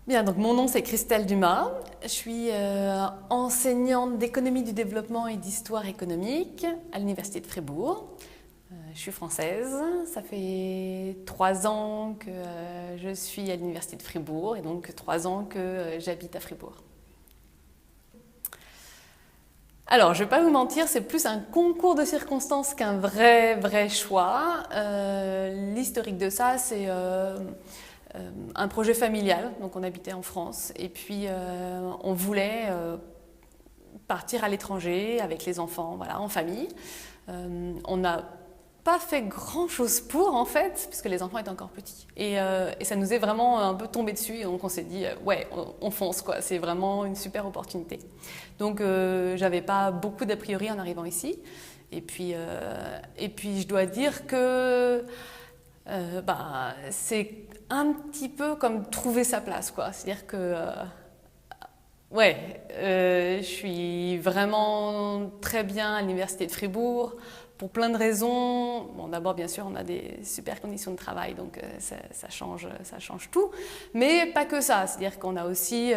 Bien, donc mon nom c'est Christelle Dumas. Je suis enseignante d'économie du développement et d'histoire économique à l'Université de Fribourg. Je suis française. Ça fait 3 ans que je suis à l'Université de Fribourg et donc 3 ans que j'habite à Fribourg. Alors, je ne vais pas vous mentir, c'est plus un concours de circonstances qu'un vrai choix. L'historique de ça, c'est un projet familial. Donc, on habitait en France et puis on voulait partir à l'étranger avec les enfants, voilà, en famille. On n'a pas fait grand chose pour en fait, puisque les enfants étaient encore petits. Et ça nous est vraiment un peu tombé dessus, et donc on s'est dit, ouais, on fonce quoi, c'est vraiment une super opportunité. Donc j'avais pas beaucoup d'a priori en arrivant ici. Et puis je dois dire que c'est un petit peu comme trouver sa place quoi. C'est-à-dire que je suis vraiment très bien à l'Université de Fribourg pour plein de raisons. Bon, d'abord, bien sûr, on a des super conditions de travail, donc ça change tout. Mais pas que ça, c'est-à-dire qu'on a aussi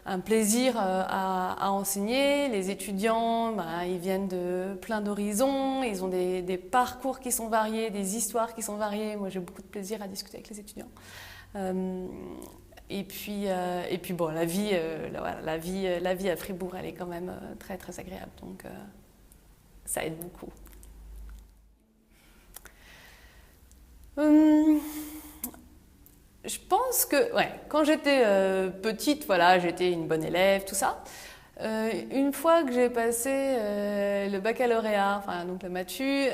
un plaisir à enseigner. Les étudiants, ils viennent de plein d'horizons, ils ont des parcours qui sont variés, des histoires qui sont variées. Moi, j'ai beaucoup de plaisir à discuter avec les étudiants. Et puis bon, la vie à Fribourg, elle est quand même très très agréable, donc ça aide beaucoup. Je pense que, quand j'étais petite, voilà, j'étais une bonne élève, tout ça. Une fois que j'ai passé le baccalauréat, enfin donc le MATU,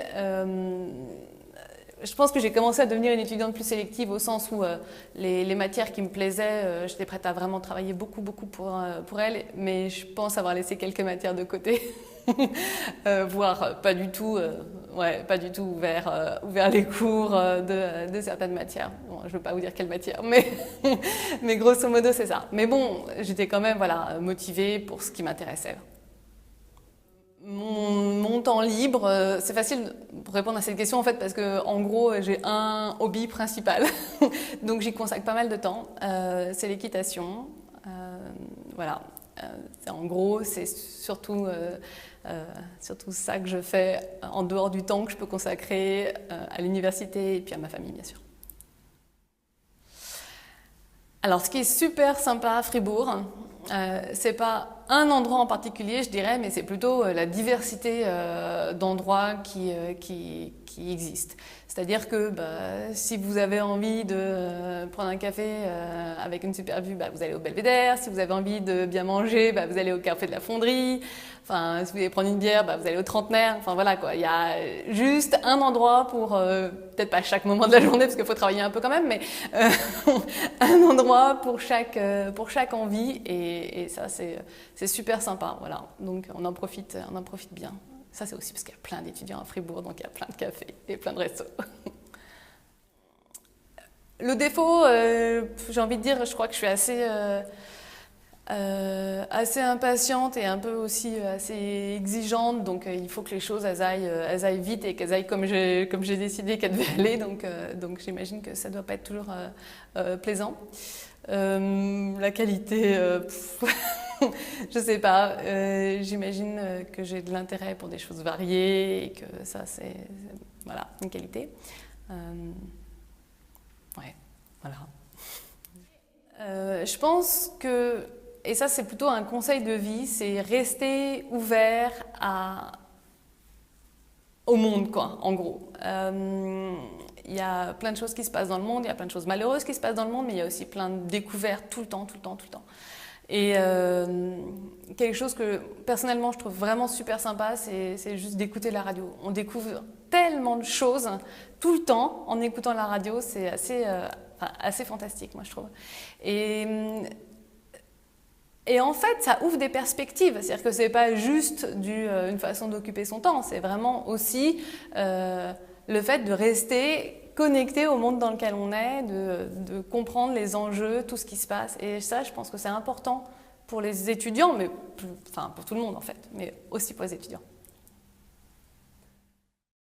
je pense que j'ai commencé à devenir une étudiante plus sélective au sens où les matières qui me plaisaient, j'étais prête à vraiment travailler beaucoup pour elles, mais je pense avoir laissé quelques matières de côté, voire pas du tout ouvert les cours de certaines matières. Bon, je ne veux pas vous dire quelle matière, mais grosso modo c'est ça. Mais bon, j'étais quand même motivée pour ce qui m'intéressait. Mon temps libre, c'est facile pour répondre à cette question en fait parce que en gros j'ai un hobby principal, donc j'y consacre pas mal de temps. C'est l'équitation, voilà. En gros, c'est surtout ça que je fais en dehors du temps que je peux consacrer à l'université et puis à ma famille bien sûr. Alors, ce qui est super sympa à Fribourg, c'est pas un endroit en particulier, je dirais, mais c'est plutôt la diversité d'endroits qui existent. C'est-à-dire que si vous avez envie de prendre un café avec une super vue, vous allez au Belvédère. Si vous avez envie de bien manger, vous allez au Café de la Fonderie. Enfin, si vous voulez prendre une bière, vous allez au Trentenaire. Enfin voilà quoi, il y a juste un endroit pour, peut-être pas chaque moment de la journée parce qu'il faut travailler un peu quand même, mais un endroit pour chaque envie et ça c'est super sympa. Voilà, donc on en profite bien. Ça, c'est aussi parce qu'il y a plein d'étudiants à Fribourg, donc il y a plein de cafés et plein de restos. Le défaut, j'ai envie de dire, je crois que je suis assez impatiente et un peu aussi assez exigeante, donc il faut que les choses elles aillent vite et qu'elles aillent comme j'ai décidé qu'elles devaient aller, donc j'imagine que ça ne doit pas être toujours plaisant. La qualité, je sais pas, j'imagine que j'ai de l'intérêt pour des choses variées et que ça c'est voilà, une qualité. Voilà. Je pense que, et ça c'est plutôt un conseil de vie, c'est rester ouvert au monde quoi, en gros. Il y a plein de choses qui se passent dans le monde, il y a plein de choses malheureuses qui se passent dans le monde, mais il y a aussi plein de découvertes tout le temps. Et quelque chose que personnellement je trouve vraiment super sympa, c'est juste d'écouter la radio. On découvre tellement de choses tout le temps en écoutant la radio, c'est assez fantastique moi je trouve. Et en fait, ça ouvre des perspectives, c'est-à-dire que c'est pas juste une façon d'occuper son temps, c'est vraiment aussi le fait de rester connecté au monde dans lequel on est, de comprendre les enjeux, tout ce qui se passe. Et ça, je pense que c'est important pour les étudiants, mais pour tout le monde en fait, mais aussi pour les étudiants.